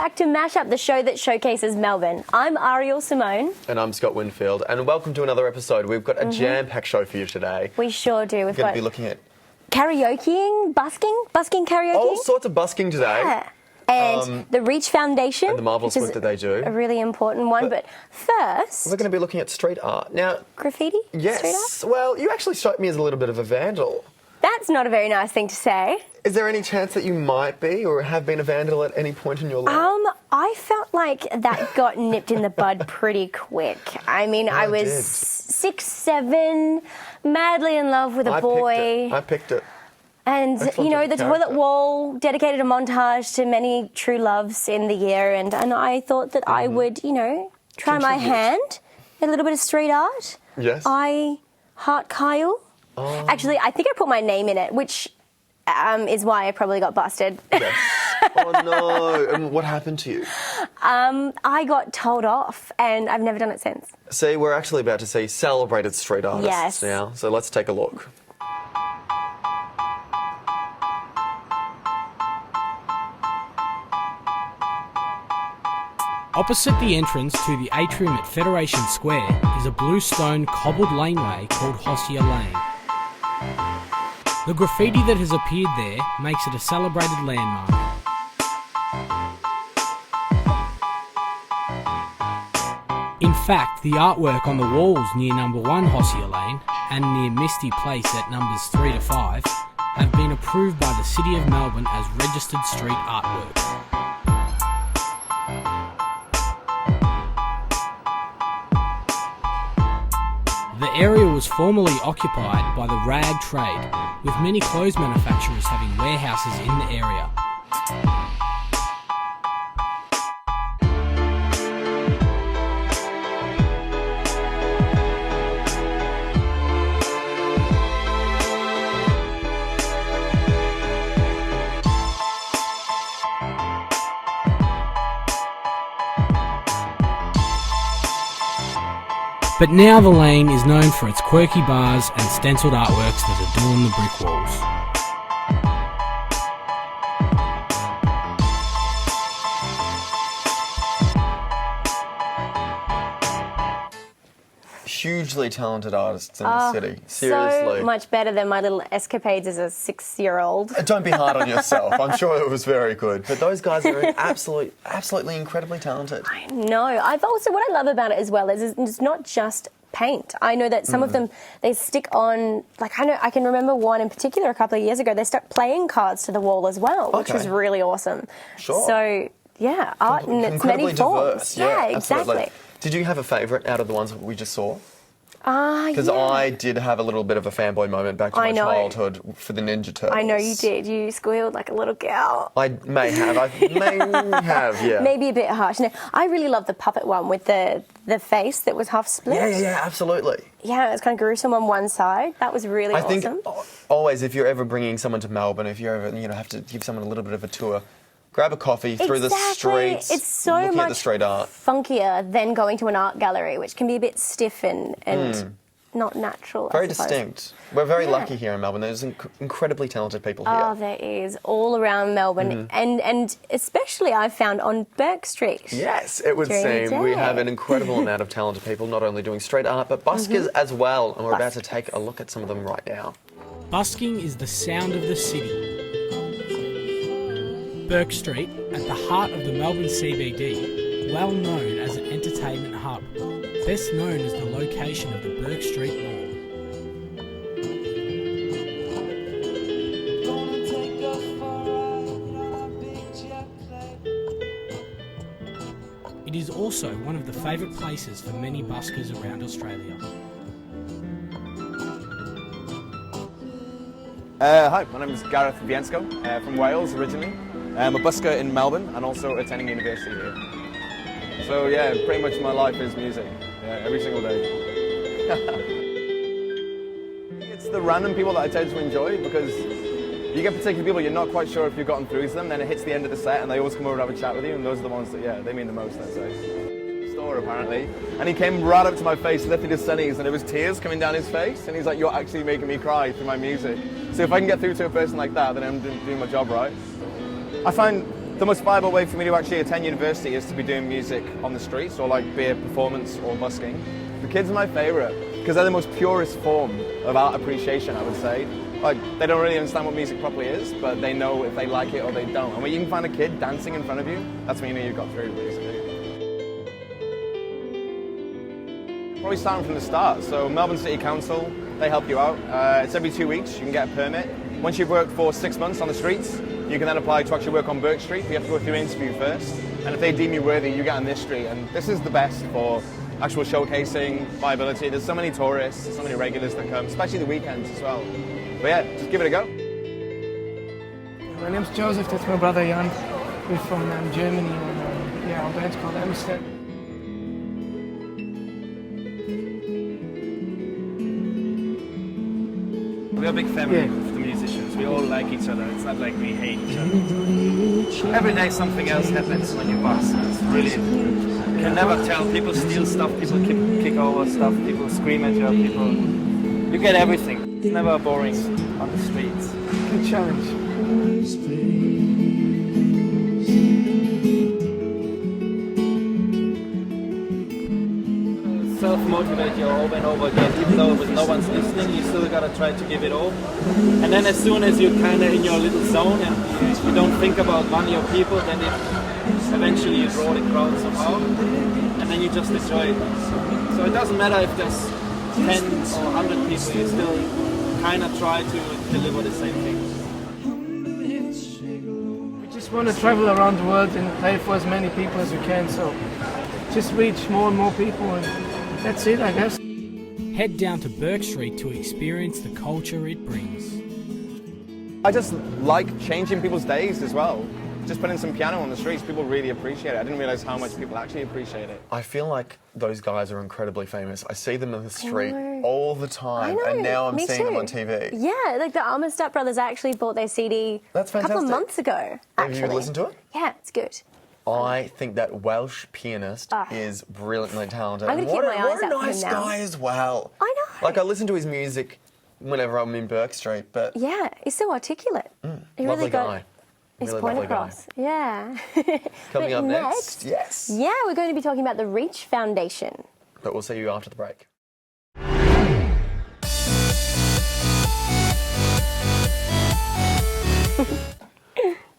back to Mash Up, the show that showcases Melbourne. I'm Ariel Simone. And I'm Scott Winfield. And welcome to another episode. We've got a jam-packed show for you today. We sure do. We're going to be looking at karaokeing, busking karaoke. all sorts of busking today. Yeah. And the Reach Foundation. And the marvellous work that they do. A really important one. But first... we're going to be looking at street art. Now... graffiti? Yes. Street art? Well, you actually struck me as a little bit of a vandal. That's not a very nice thing to say. Is there any chance that you might be or have been a vandal at any point in your life? I felt like that got nipped in the bud pretty quick. I mean, I was 6, 7, madly in love with a boy. I picked it. And, you know, the toilet wall dedicated a montage to many true loves in the year. And I thought that I would, you know, try my hand at a little bit of street art. Yes. I heart Kyle. Oh. Actually, I think I put my name in it, which is why I probably got busted. Yes. Oh, no. And what happened to you? I got told off, and I've never done it since. See, we're actually about to see celebrated street artists now. So let's take a look. Opposite the entrance to the atrium at Federation Square is a blue stone cobbled laneway called Hossier Lane. The graffiti that has appeared there makes it a celebrated landmark. In fact, the artwork on the walls near number 1 Hossier Lane and near Misty Place at numbers 3 to 5 have been approved by the City of Melbourne as registered street artwork. The area was formerly occupied by the rag trade, with many clothes manufacturers having warehouses in the area. But now the lane is known for its quirky bars and stencilled artworks that adorn the brick walls. Hugely talented artists in the city. Seriously. So much better than my little escapades as a 6-year-old. Don't be hard on yourself. I'm sure it was very good. But those guys are absolutely incredibly talented. I know. I've also, what I love about it as well is it's not just paint. I know that some of them, they stick on, like I can remember one in particular a couple of years ago, they stuck playing cards to the wall as well, which was really awesome. Sure. So, yeah, art in its many forms. Diverse. Yeah, exactly. Absolutely. Did you have a favourite out of the ones that we just saw? Because yeah. I did have a little bit of a fanboy moment back to my childhood for the Ninja Turtles. I know you did. You squealed like a little girl. I may have, yeah. Maybe a bit harsh. No, I really love the puppet one with the face that was half split. Yeah, absolutely. Yeah, it was kind of gruesome on one side. That was really awesome. I think always, if you're ever bringing someone to Melbourne, if you ever have to give someone a little bit of a tour, grab a coffee through the streets. It's so looking much at the street art. funkier than going to an art gallery, which can be a bit stiff and not natural. Very distinct. We're very lucky here in Melbourne. There's incredibly talented people here. Oh, there is all around Melbourne, and especially I've found on Burke Street. Yes, it would seem we have an incredible amount of talented people, not only doing street art but buskers as well, and we're about to take a look at some of them right now. Busking is the sound of the city. Burke Street, at the heart of the Melbourne CBD, well known as an entertainment hub, best known as the location of the Burke Street Mall. It is also one of the favourite places for many buskers around Australia. Hi, my name is Gareth Viensko, from Wales originally. I'm a busker in Melbourne and also attending university here. So yeah, pretty much my life is music, every single day. It's the random people that I tend to enjoy because you get particular people you're not quite sure if you've gotten through to them, then it hits the end of the set and they always come over and have a chat with you, and those are the ones that, they mean the most, I'd say. Store apparently, and he came right up to my face, lifted his sunnies, and there was tears coming down his face, and he's like, "You're actually making me cry through my music." So if I can get through to a person like that, then I'm doing my job right. I find The most viable way for me to actually attend university is to be doing music on the streets, or like be it performance or busking. The kids are my favourite because they're the most purest form of art appreciation, I would say. Like, they don't really understand what music properly is, but they know if they like it or they don't. And when you can find a kid dancing in front of you, that's when you know you've got through, basically. Probably starting from the start. So Melbourne City Council, they help you out. It's every 2 weeks, you can get a permit. Once you've worked for 6 months on the streets, you can then apply to actually work on Burke Street. You have to go through an interview first. And if they deem you worthy, you get on this street. And this is the best for actual showcasing, viability. There's so many tourists, so many regulars that come, especially the weekends as well. But yeah, just give it a go. My name's Joseph, that's my brother Jan. We're from Germany, and yeah, our band's called Amsterdam. We're a big family of the musicians. We all like each other. It's not like we hate each other. Every day something else happens when you bus. It's really, you can never tell. People steal stuff, people kick over stuff, people scream at you, you get everything. It's never boring on the streets. Good challenge. Self-motivate you over and over again, even though no one's listening, you still gotta try to give it all. And then as soon as you're kinda in your little zone and you don't think about money or people, then eventually you draw the crowd somehow, and then you just enjoy it. So it doesn't matter if there's 10 or 100 people, you still kinda try to deliver the same thing. We just want to travel around the world and play for as many people as we can, so just reach more and more people, and that's it, I guess. Head down to Burke Street to experience the culture it brings. I just like changing people's days as well. Just putting some piano on the streets, people really appreciate it. I didn't realise how much people actually appreciate it. I feel like those guys are incredibly famous. I see them in the street all the time, and now I'm seeing them on TV. Yeah, like the Armistead brothers actually bought their CD That's a couple of fantastic. months ago. Have you listened to it? Yeah, it's good. I think that Welsh pianist is brilliantly talented. I'm gonna keep my eyes what a out for him nice now. guy as well. I know. Like, I listen to his music whenever I'm in Burke Street, but Yeah, he's so articulate. He lovely really got guy. his Really point lovely guy. across. Yeah. Coming But up next, yes. Yeah, we're going to be talking about the Reach Foundation. But we'll see you after the break.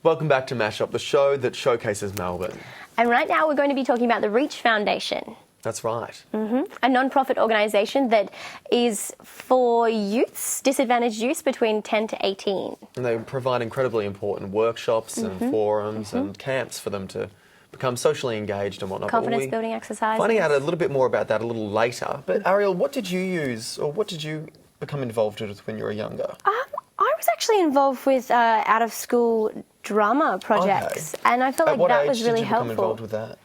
Welcome back to Mash Up, the show that showcases Melbourne. And right now we're going to be talking about the Reach Foundation. That's right. A non-profit organisation that is for youths, disadvantaged youths between 10 to 18. And they provide incredibly important workshops and forums and camps for them to become socially engaged and whatnot. Confidence building exercises. Finding out a little bit more about that a little later. But Ariel, what did you use, or what did you become involved with when you were younger? I was actually involved with out-of-school drama projects, and I felt like that was really helpful. At what age did you become involved with that?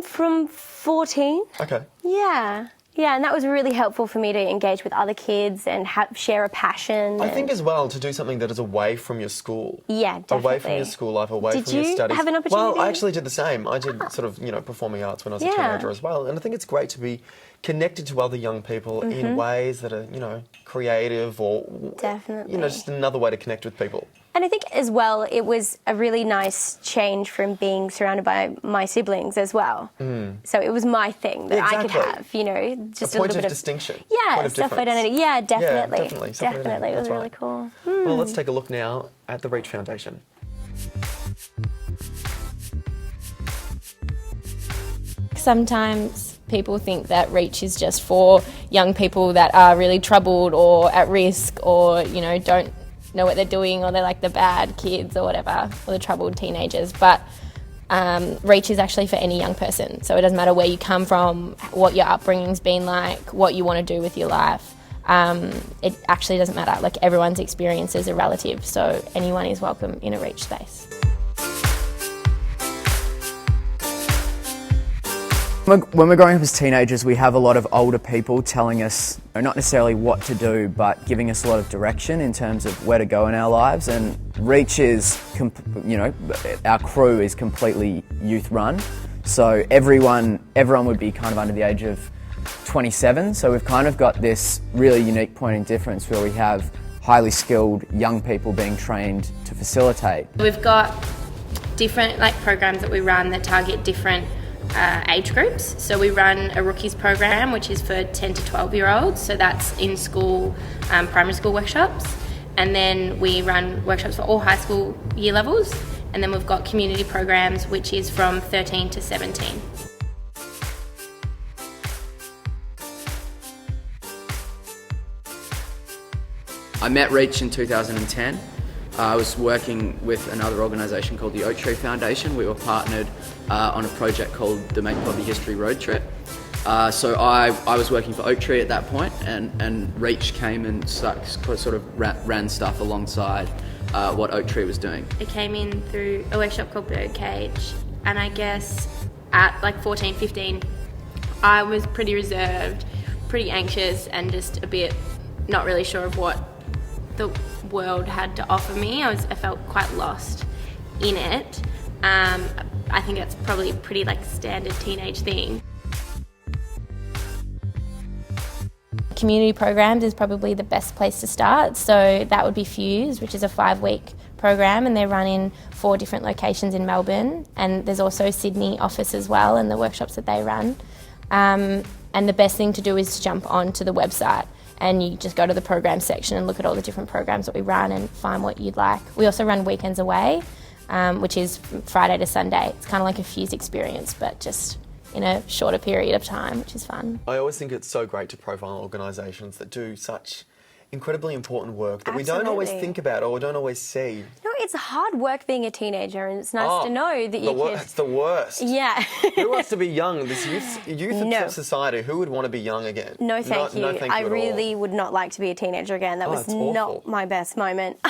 From 14. Okay. Yeah, and that was really helpful for me to engage with other kids and share a passion. I think as well to do something that is away from your school. Yeah, definitely. Away from your school life, away from your studies. Did you have an opportunity? Well, I actually did the same. I did sort of, performing arts when I was a teenager as well. And I think it's great to be connected to other young people in ways that are, creative or... Definitely. just another way to connect with people. And I think as well, it was a really nice change from being surrounded by my siblings as well. So it was my thing that I could have, just a point little bit of distinction. Yeah, point of self-identity. Yeah, definitely. Yeah, definitely. Definitely. It was That's really right. cool. Well, let's take a look now at the Reach Foundation. Sometimes people think that Reach is just for young people that are really troubled or at risk or, don't know what they're doing, or they're like the bad kids or whatever, or the troubled teenagers. But Reach is actually for any young person. So it doesn't matter where you come from, what your upbringing's been like, what you want to do with your life. It actually doesn't matter. Like, everyone's experiences are relative, so anyone is welcome in a Reach space. When we're growing up as teenagers, we have a lot of older people telling us, not necessarily what to do, but giving us a lot of direction in terms of where to go in our lives. And Reach is, our crew is completely youth run. So everyone would be kind of under the age of 27. So we've kind of got this really unique point in difference where we have highly skilled young people being trained to facilitate. We've got different like programs that we run that target different age groups. So we run a rookies program, which is for 10 to 12-year-olds. So that's in school, primary school workshops. And then we run workshops for all high school year levels. And then we've got community programs, which is from 13 to 17. I met Reach in 2010. I was working with another organisation called the Oak Tree Foundation. We were partnered on a project called the Make Poverty History Road Trip. So I was working for Oak Tree at that point, and Reach came and sort of ran stuff alongside what Oak Tree was doing. It came in through a workshop called Birdcage, and I guess at like 14, 15, I was pretty reserved, pretty anxious, and just a bit not really sure of what the world had to offer me. I felt quite lost in it. I think that's probably a pretty like standard teenage thing. Community programs is probably the best place to start. So that would be Fuse, which is a 5-week program, and they run in 4 different locations in Melbourne. And there's also Sydney office as well, and the workshops that they run. And the best thing to do is to jump onto the website, and you just go to the program section and look at all the different programs that we run and find what you'd like. We also run Weekends Away, which is Friday to Sunday. It's kind of like a Fuse experience, but just in a shorter period of time, which is fun. I always think it's so great to profile organisations that do such incredibly important work that we don't always think about or don't always see. No, it's hard work being a teenager, and it's nice to know that you can... It's the worst. Yeah. Who wants to be young? This youth of society, who would want to be young again? No, thank you. No, thank you I at really all. would not like to be a teenager again. That was not my best moment.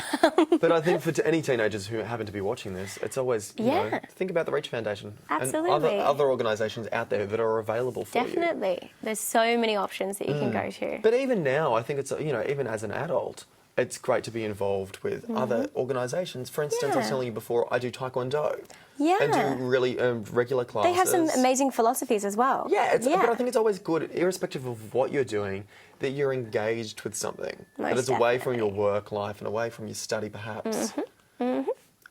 But I think for any teenagers who happen to be watching this, it's always, you know, think about the Reach Foundation. Absolutely. And other organisations out there that are available for you. Definitely. There's so many options that you can go to. But even now, I think it's, you know, even as an adult, it's great to be involved with other organisations. For instance, I was telling you before, I do Taekwondo. Yeah. And do really regular classes. They have some amazing philosophies as well. Yeah, but I think it's always good, irrespective of what you're doing, that you're engaged with something. That is away from your work life and away from your study, perhaps.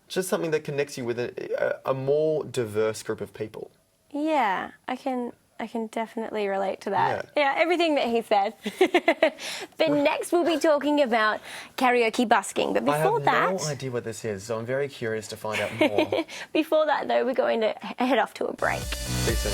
Just something that connects you with a more diverse group of people. Yeah, I can definitely relate to that. Yeah, everything that he said. But next we'll be talking about karaoke busking. But before I have no idea what this is, so I'm very curious to find out more. Before that, though, we're going to head off to a break. See you soon.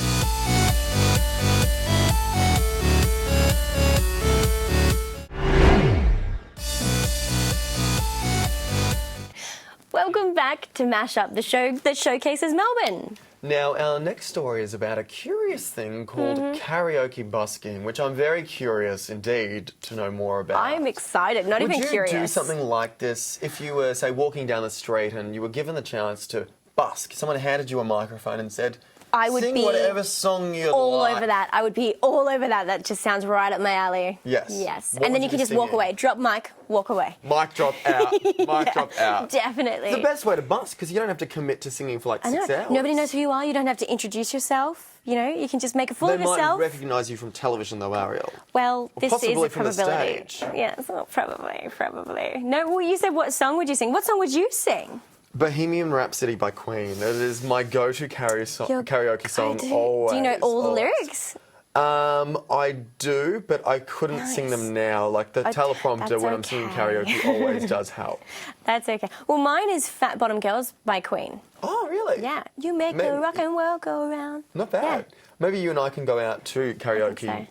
Welcome back to Mash Up, the show that showcases Melbourne. Now, our next story is about a curious thing called karaoke busking, which I'm very curious indeed to know more about. I'm excited, not even curious. Would you do something like this if you were, say, walking down the street and you were given the chance to busk? Someone handed you a microphone and said, I would sing be whatever song you'd all like. over that. I would be all over that. That just sounds right up my alley. Yes. Yes. What And then would you can be just walk singing? away. Drop mic, walk away. Mic drop out. Mic drop out. Definitely. It's the best way to busk because you don't have to commit to singing for like 6 hours. Nobody knows who you are. You don't have to introduce yourself. You know, you can just make a fool of yourself. They might recognise you from television though, Ariel. Well, this is possibly a from the probability. stage. Yes, well, probably. No, well, you said what song would you sing? What song would you sing? Bohemian Rhapsody by Queen. It is my go-to karaoke song always. Do you know all the lyrics? I do, but I couldn't sing them now. Like the teleprompter when I'm singing karaoke always does help. That's okay. Well, mine is Fat Bottom Girls by Queen. Oh, really? Yeah. You make the rock and world go round. Not bad. Yeah. Maybe you and I can go out to karaoke I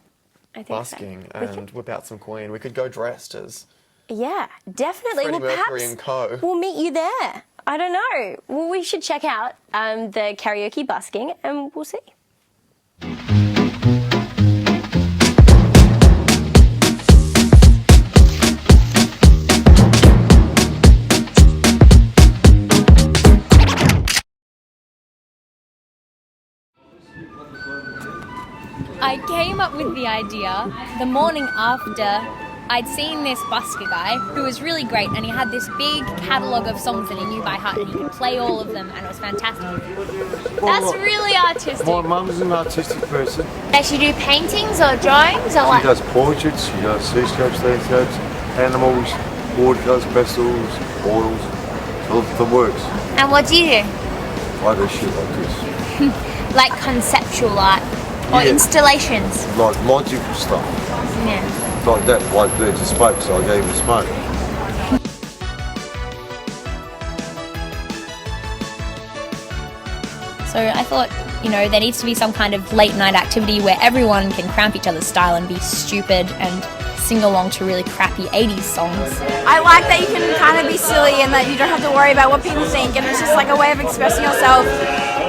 think busking and whip out some Queen. We could go dressed as definitely. Freddie Mercury and co. We'll meet you there. I don't know. Well, we should check out the karaoke busking and we'll see. I came up with the idea the morning after I'd seen this busker guy who was really great, and he had this big catalogue of songs that he knew by heart and he could play all of them, and it was fantastic. That's really artistic. My mum's an artistic person. Does she do paintings or drawings or She does portraits, she does seascapes, landscapes, animals, watercolours, pastels, oils, the works. And what do you do? I do shit like this. Like conceptual art or Yeah. installations. Like logical stuff. Yeah. Like that, like there's a smoke, so I gave him smoke. So I thought, you know, there needs to be some kind of late night activity where everyone can cramp each other's style and be stupid and sing along to really crappy 80s songs. I like that you can kind of be silly and that you don't have to worry about what people think, and it's just like a way of expressing yourself,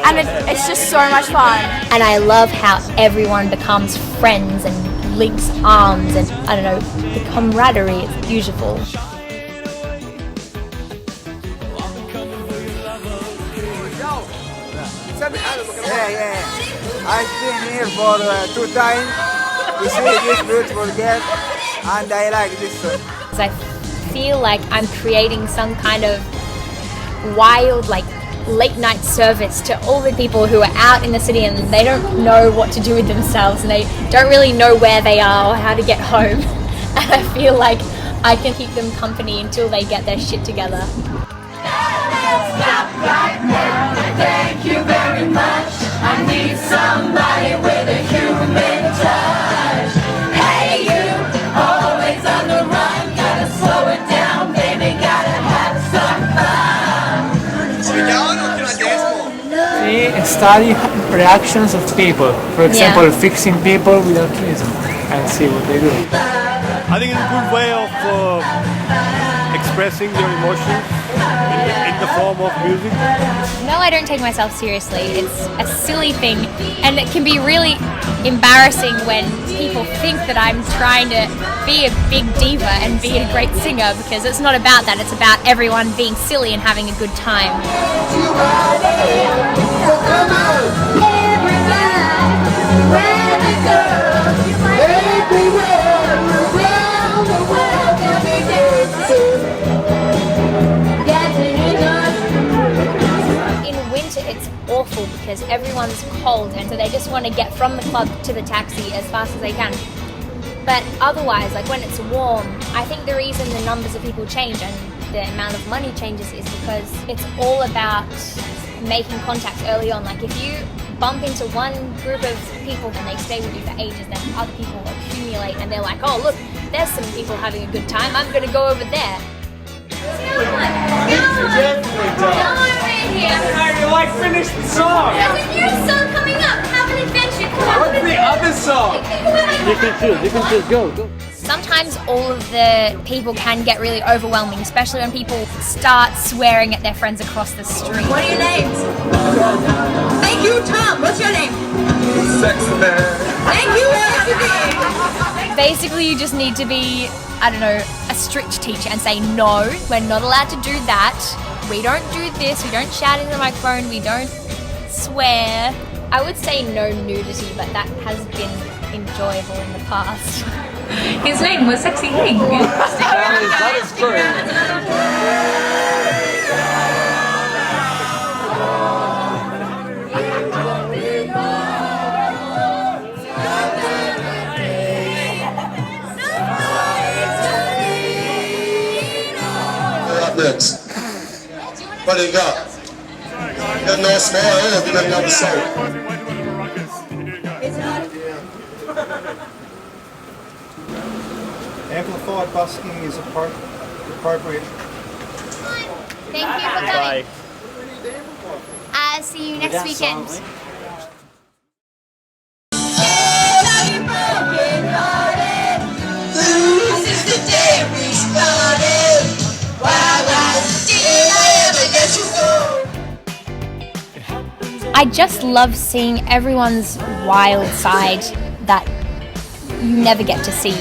and it's just so much fun. And I love how everyone becomes friends and links arms, and I don't know, the camaraderie is beautiful. Yeah. I've been here for 2 times to see this beautiful girl, and I like this song. I feel like I'm creating some kind of wild, like, late night service to all the people who are out in the city and they don't know what to do with themselves and they don't really know where they are or how to get home. And I feel like I can keep them company until they get their shit together. Stop right now. Thank you very much. I need somebody with a human touch. Hey you, always on the run. Gotta slow it down, baby. Gotta have some fun. Should we go on or can I dance more? We study reactions of people. For example, fixing people with autism and see what they do. I think it's a good way of expressing your emotions in the form of music. No, I don't take myself seriously. It's a silly thing, and it can be really embarrassing when people think that I'm trying to be a big diva and be a great singer, because it's not about that. It's about everyone being silly and having a good time. It's awful because everyone's cold and so they just want to get from the club to the taxi as fast as they can. But otherwise, like when it's warm, I think the reason the numbers of people change and the amount of money changes is because it's all about making contact early on. Like if you bump into one group of people and they stay with you for ages, then other people accumulate and they're like, oh look, there's some people having a good time, I'm going to go over there. You like finish the song. There's a new song coming up. Have an adventure. What's the other song? You can choose, go. Sometimes all of the people can get really overwhelming, especially when people start swearing at their friends across the street. What are your names? Thank you, Tom. What's your name? Sexy man. Thank you, Sexy. Basically, you just need to be, I don't know, a strict teacher and say, no, we're not allowed to do that. We don't do this, we don't shout in the microphone, we don't swear. I would say no nudity, but that has been enjoyable in the past. His name was Sexy King. That is true. Next. What do you got? Got no small hands, you got another song. Amplified busking is appropriate. Thank you for coming. See you next weekend. This is the day we started. I just love seeing everyone's wild side that you never get to see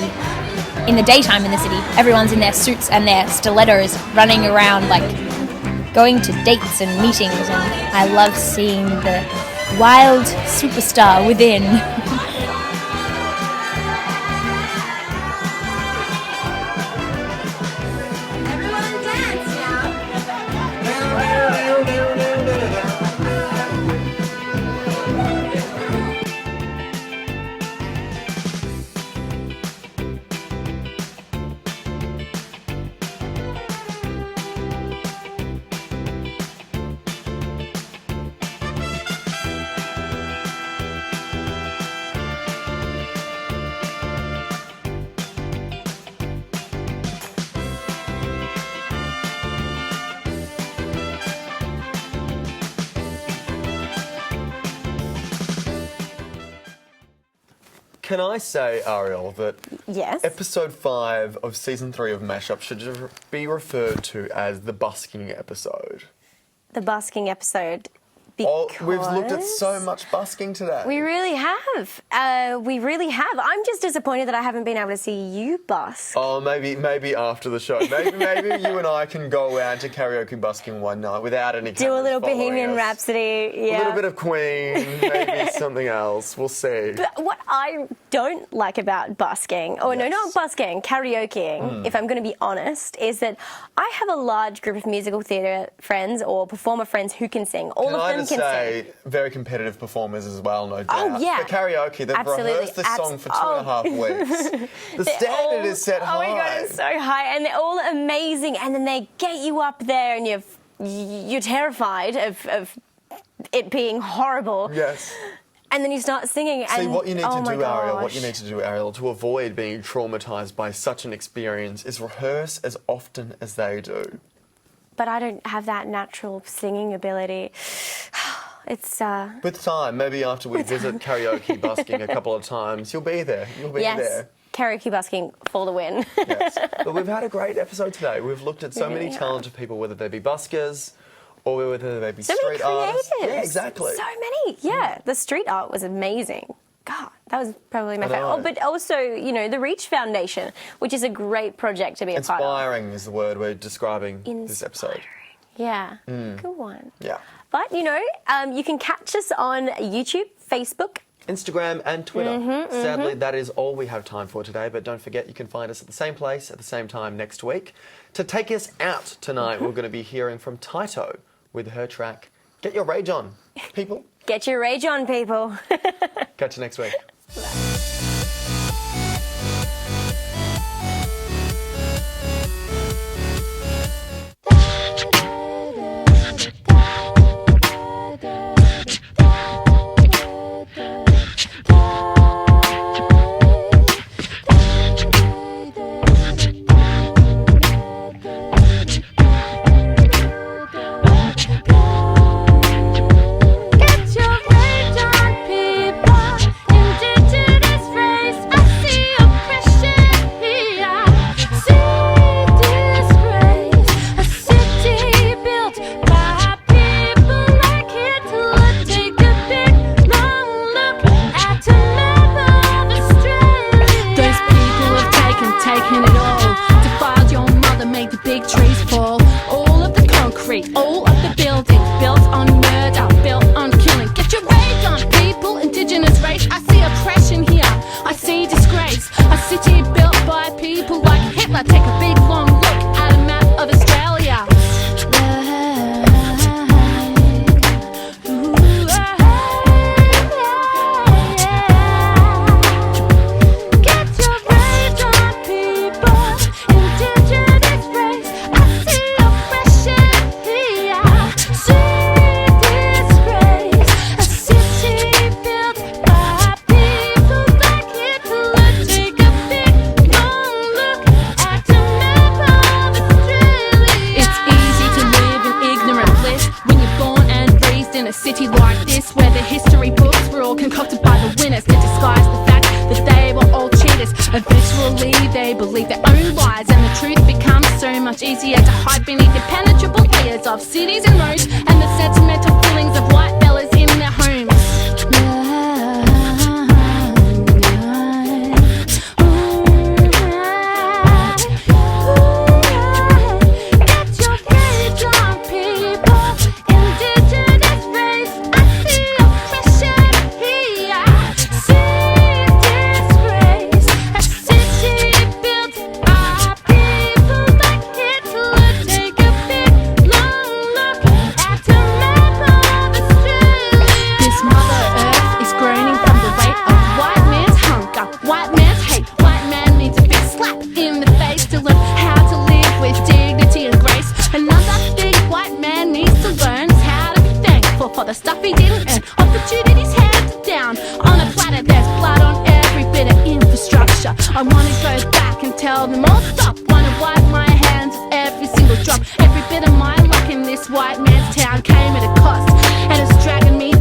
in the daytime in the city. Everyone's in their suits and their stilettos running around, like going to dates and meetings, and I love seeing the wild superstar within. Can I say, Ariel, that Yes. episode 5 of season 3 of Mashup should be referred to as the busking episode? The busking episode. Because we've looked at so much busking today. We really have. I'm just disappointed that I haven't been able to see you busk. Oh, maybe after the show. Maybe you and I can go out to karaoke busking one night without any Do a little cameras following Bohemian us. Rhapsody. Yeah. A little bit of Queen, maybe something else. We'll see. But what I don't like about busking, not busking, karaokeing, if I'm going to be honest, is that I have a large group of musical theatre friends or performer friends who can sing. All of them can sing. Very competitive performers as well, no doubt. Oh, yeah. For karaoke, they've rehearsed the song for 2.5 weeks. The standard is set high. Oh my God, it's so high. And they're all amazing. And then they get you up there and you're terrified of it being horrible. Yes. And then you start singing. See, and what you need oh to my do, Ariel, gosh. to avoid being traumatised by such an experience is rehearse as often as they do. But I don't have that natural singing ability. It's With time, maybe after we visit karaoke busking a couple of times, you'll be there. You'll be there. Karaoke busking for the win. Yes. But we've had a great episode today. We've looked at so many talented people, whether they be buskers or whether they be street artists. Yeah, exactly. So many. Yeah. The street art was amazing. God, that was probably my I know. favourite. Oh, but also, the Reach Foundation, which is a great project to be a part of. Inspiring is the word we're describing this episode. Yeah, good one. Yeah. But, you can catch us on YouTube, Facebook, Instagram and Twitter. Sadly, that is all we have time for today, but don't forget you can find us at the same place at the same time next week. To take us out tonight, we're going to be hearing from Taito with her track, Get Your Rage On, people. Get your rage on, people. Catch you next week. All of the buildings built on murder, built on killing. Get your rage on, people, indigenous race. I see oppression here, I see disgrace. A city built by people like Hitler. Take a big long look at a map of Australia. City like this, where the history books were all concocted by the winners to disguise the fact that they were all cheaters. Eventually they believe their own lies, and the truth becomes so much easier to hide beneath impenetrable layers of cities and roads and the sentimental feelings of white fellas in their homes. For the stuff he didn't earn, opportunities handed down on a platter. There's blood on every bit of infrastructure. I wanna go back and tell them all stop. Wanna wipe my hands of every single drop. Every bit of my luck in this white man's town came at a cost, and it's dragging me